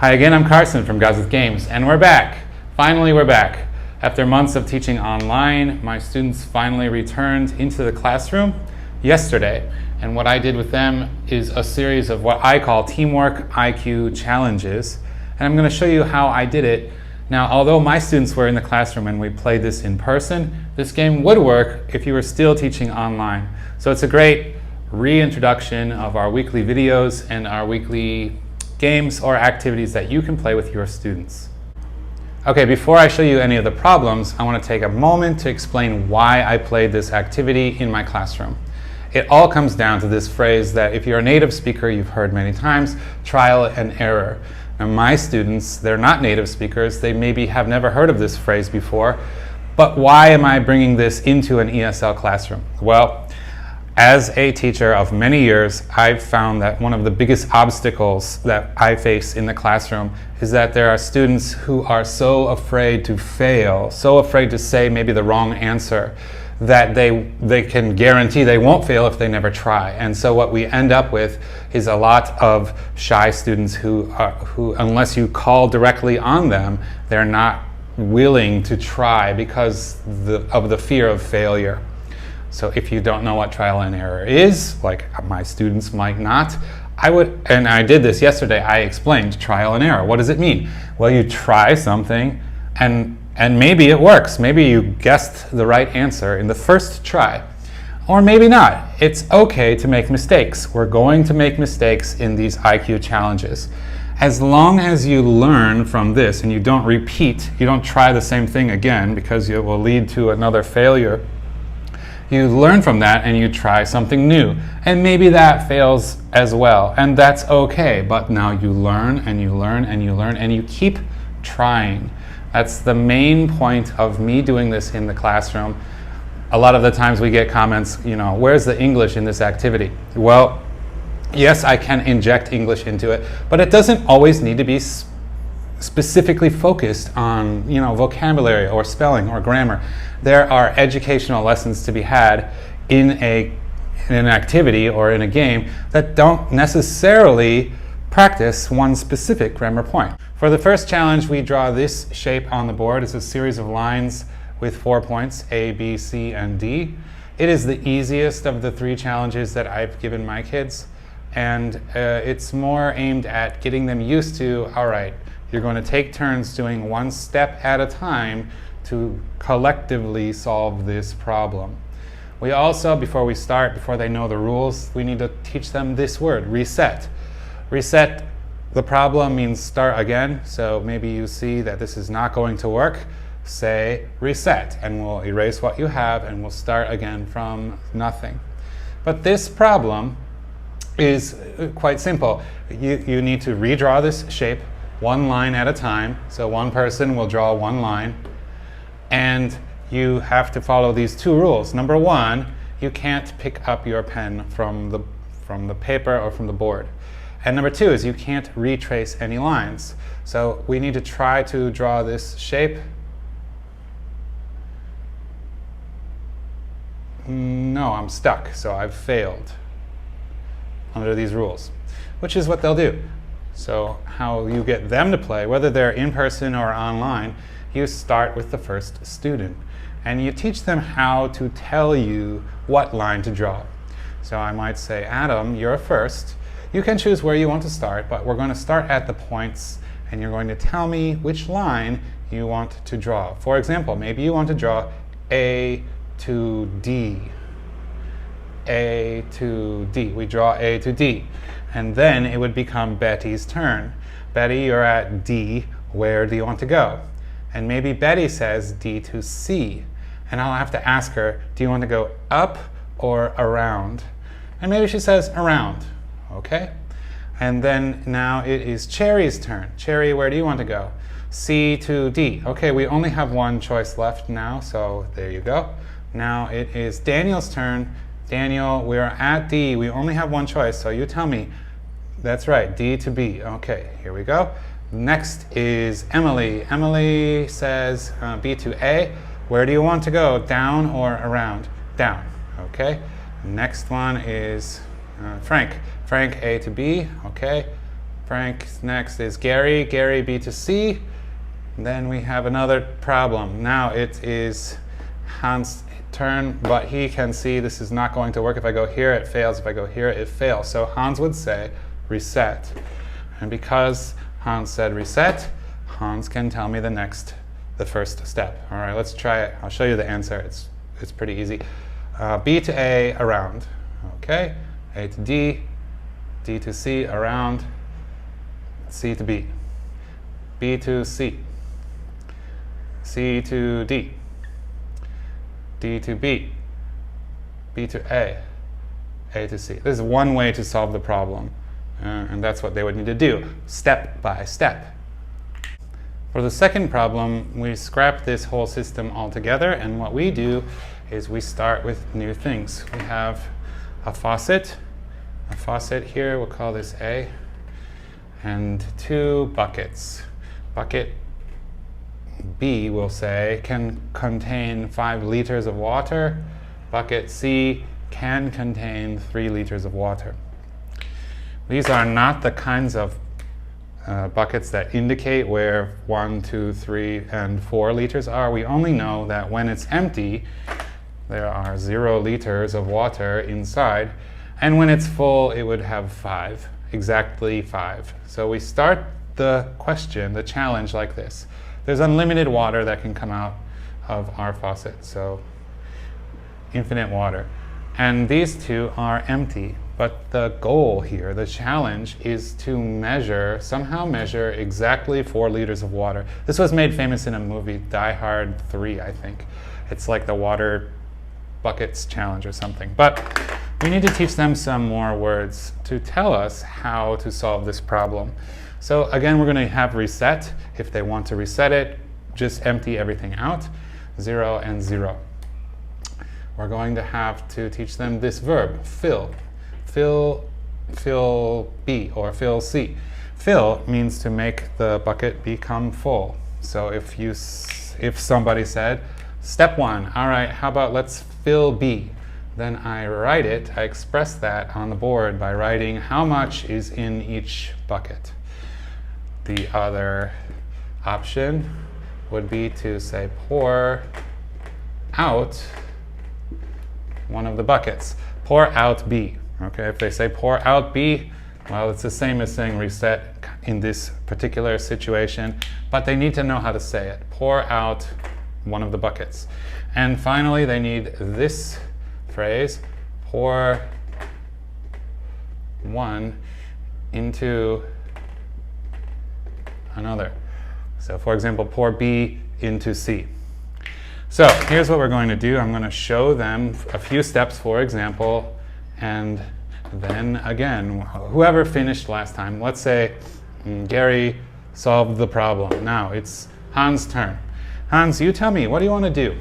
Hi again, I'm Carson from Guys with Games, and we're back. Finally, we're back. After months of teaching online, my students finally returned into the classroom yesterday. And what I did with them is a series of what I call teamwork IQ challenges. And I'm going to show you how I did it. Now, although my students were in the classroom and we played this in person, this game would work if you were still teaching online. So it's a great reintroduction of our weekly videos and our weekly games or activities that you can play with your students. Okay, before I show you any of the problems, I want to take a moment to explain why I played this activity in my classroom. It all comes down to this phrase that if you're a native speaker, you've heard many times, trial and error. Now my students, they're not native speakers, they maybe have never heard of this phrase before, but why am I bringing this into an ESL classroom? Well, as a teacher of many years, I've found that one of the biggest obstacles that I face in the classroom is that there are students who are so afraid to fail, so afraid to say maybe the wrong answer, that they can guarantee they won't fail if they never try. And so what we end up with is a lot of shy students who unless you call directly on them, they're not willing to try because of the fear of failure. So if you don't know what trial and error is, like my students might not, and I did this yesterday, I explained trial and error. What does it mean? Well, you try something and maybe it works. Maybe you guessed the right answer in the first try, or maybe not. It's okay to make mistakes. We're going to make mistakes in these IQ challenges. As long as you learn from this and you don't repeat, you don't try the same thing again because it will lead to another failure. You learn from that and you try something new. And maybe that fails as well. And that's okay. But now you learn and you learn and you learn and you keep trying. That's the main point of me doing this in the classroom. A lot of the times we get comments, where's the English in this activity? Well, yes, I can inject English into it, but it doesn't always need to be specifically focused on vocabulary or spelling or grammar. There are educational lessons to be had in an activity or in a game that don't necessarily practice one specific grammar point. For the first challenge, we draw this shape on the board. It's a series of lines with 4 points, A, B, C, and D. It is the easiest of the 3 challenges that I've given my kids, and it's more aimed at getting them used to, all right, you're going to take turns doing one step at a time to collectively solve this problem. We also, before they know the rules, we need to teach them this word, reset. Reset, the problem means start again, so maybe you see that this is not going to work, say reset, and we'll erase what you have and we'll start again from nothing. But this problem is quite simple. You need to redraw this shape one line at a time. So one person will draw one line, and you have to follow these 2 rules. Number 1, you can't pick up your pen from the paper or from the board. And number 2 is you can't retrace any lines. So we need to try to draw this shape. No, I'm stuck, so I've failed under these rules, which is what they'll do. So how you get them to play, whether they're in person or online, you start with the first student. And you teach them how to tell you what line to draw. So I might say, Adam, you're first. You can choose where you want to start, but we're going to start at the points, and you're going to tell me which line you want to draw. For example, maybe you want to draw A to D. A to D. We draw A to D. And then it would become Betty's turn. Betty, you're at D. Where do you want to go? And maybe Betty says D to C. And I'll have to ask her, do you want to go up or around? And maybe she says around. Okay? And then now it is Cherry's turn. Cherry, where do you want to go? C to D. Okay, we only have one choice left now, so there you go. Now it is Daniel's turn. Daniel, we're at D. We only have one choice, so you tell me. That's right, D to B. Okay, here we go. Next is Emily. Emily says B to A. Where do you want to go? Down or around? Down. Okay. Next one is Frank. Frank, A to B. Okay. Frank next is Gary. Gary B to C. Then we have another problem. Now it is Hans' turn, but he can see this is not going to work. If I go here, it fails. If I go here, it fails. So Hans would say reset. And because Hans said reset, Hans can tell me the first step. All right, let's try it. I'll show you the answer. It's pretty easy. B to A, around. Okay, A to D, D to C, around, C to B, B to C, C to D, D to B, B to A to C. This is one way to solve the problem, and that's what they would need to do, step by step. For the second problem, we scrap this whole system altogether, and what we do is we start with new things. We have a faucet here, we'll call this A, and 2 buckets. Bucket B, we'll say, can contain 5 liters of water. Bucket C can contain 3 liters of water. These are not the kinds of buckets that indicate where 1, 2, 3, and 4 liters are. We only know that when it's empty, there are 0 liters of water inside, and when it's full, it would have 5, exactly 5. So we start the question, the challenge, like this. There's unlimited water that can come out of our faucet, so infinite water. And these 2 are empty, but the goal here, the challenge, is to somehow measure exactly 4 liters of water. This was made famous in a movie, Die Hard 3, I think. It's like the water buckets challenge or something. But we need to teach them some more words to tell us how to solve this problem. So again, we're going to have reset. If they want to reset it, just empty everything out, 0 and 0. We're going to have to teach them this verb, fill. Fill B or fill C. Fill means to make the bucket become full. So if somebody said, step 1, all right, how about let's fill B? Then I express that on the board by writing how much is in each bucket. The other option would be to say pour out one of the buckets. Pour out B. Okay, if they say pour out B, well, it's the same as saying reset in this particular situation, but they need to know how to say it. Pour out one of the buckets. And finally, they need this phrase, pour one into another. So for example, pour B into C. So here's what we're going to do. I'm going to show them a few steps, for example, and then again, whoever finished last time, let's say Gary solved the problem. Now it's Hans' turn. Hans, you tell me, what do you want to do?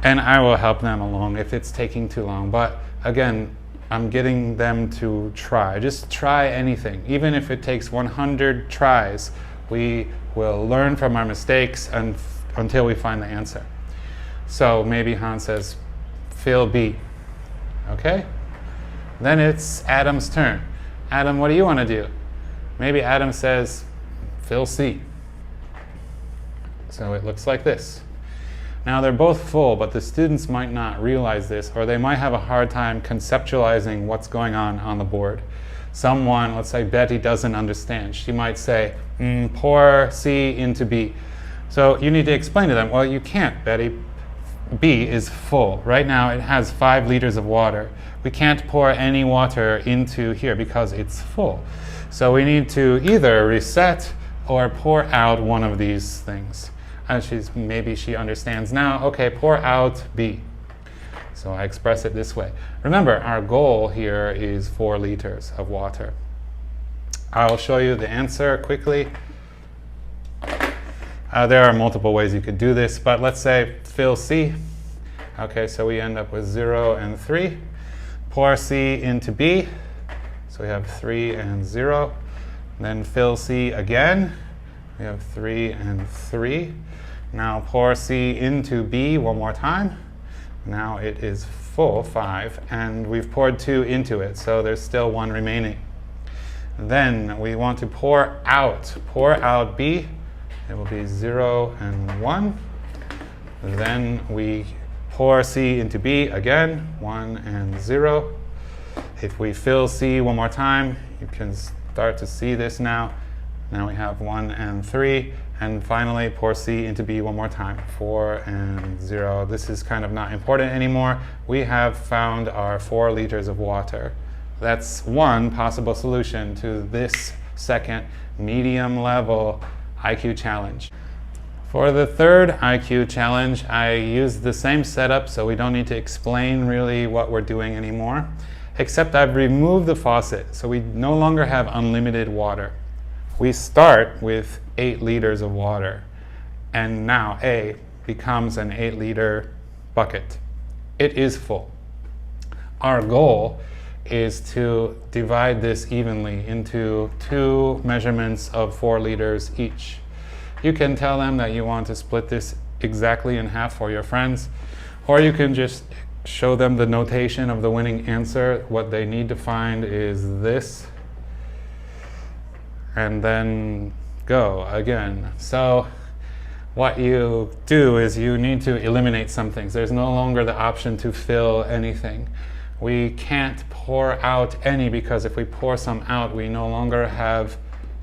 And I will help them along if it's taking too long. But again, I'm getting them to try. Just try anything. Even if it takes 100 tries, we will learn from our mistakes until we find the answer. So maybe Hans says, fill B. Okay? Then it's Adam's turn. Adam, what do you want to do? Maybe Adam says, fill C. So it looks like this. Now they're both full, but the students might not realize this, or they might have a hard time conceptualizing what's going on the board. Someone, let's say Betty, doesn't understand. She might say, pour C into B. So you need to explain to them, well, you can't, Betty. B is full. Right now it has 5 liters of water. We can't pour any water into here because it's full. So we need to either reset or pour out one of these things. And maybe she understands now, okay, pour out B. So I express it this way. Remember, our goal here is 4 liters of water. I'll show you the answer quickly. There are multiple ways you could do this, but let's say fill C. Okay, so we end up with 0 and 3. Pour C into B. So we have 3 and 0. Then fill C again. We have 3 and 3. Now pour C into B one more time. Now it is full, 5, and we've poured 2 into it, so there's still 1 remaining. Then we want to pour out B. It will be 0 and 1. Then we pour C into B again, 1 and 0. If we fill C one more time, you can start to see this now. Now we have 1 and 3. And finally, pour C into B one more time, 4 and 0. This is kind of not important anymore. We have found our 4 liters of water. That's one possible solution to this second medium level IQ challenge. For the third IQ challenge, I used the same setup, so we don't need to explain really what we're doing anymore, except I've removed the faucet, so we no longer have unlimited water. We start with 8 liters of water, and now A becomes an 8-liter bucket. It is full. Our goal is to divide this evenly into 2 measurements of 4 liters each. You can tell them that you want to split this exactly in half for your friends, or you can just show them the notation of the winning answer. What they need to find is this, and then go again. So what you do is you need to eliminate some things. There's no longer the option to fill anything. We can't pour out any, because if we pour some out, we no longer have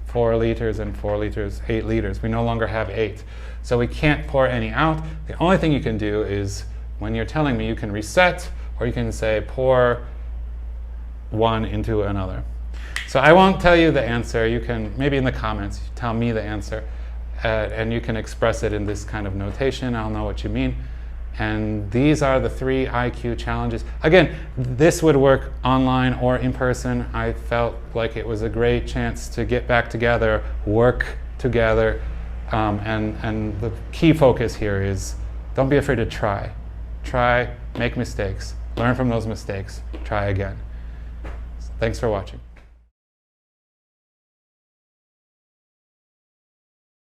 4 liters and 4 liters, 8 liters. We no longer have 8. So we can't pour any out. The only thing you can do is, when you're telling me, you can reset, or you can say pour one into another. So I won't tell you the answer. You can, maybe in the comments, tell me the answer, and you can express it in this kind of notation. I'll know what you mean. And these are the 3 IQ challenges. Again, this would work online or in person. I felt like it was a great chance to get back together, work together, and the key focus here is don't be afraid to try. Try, make mistakes, learn from those mistakes, try again. Thanks for watching.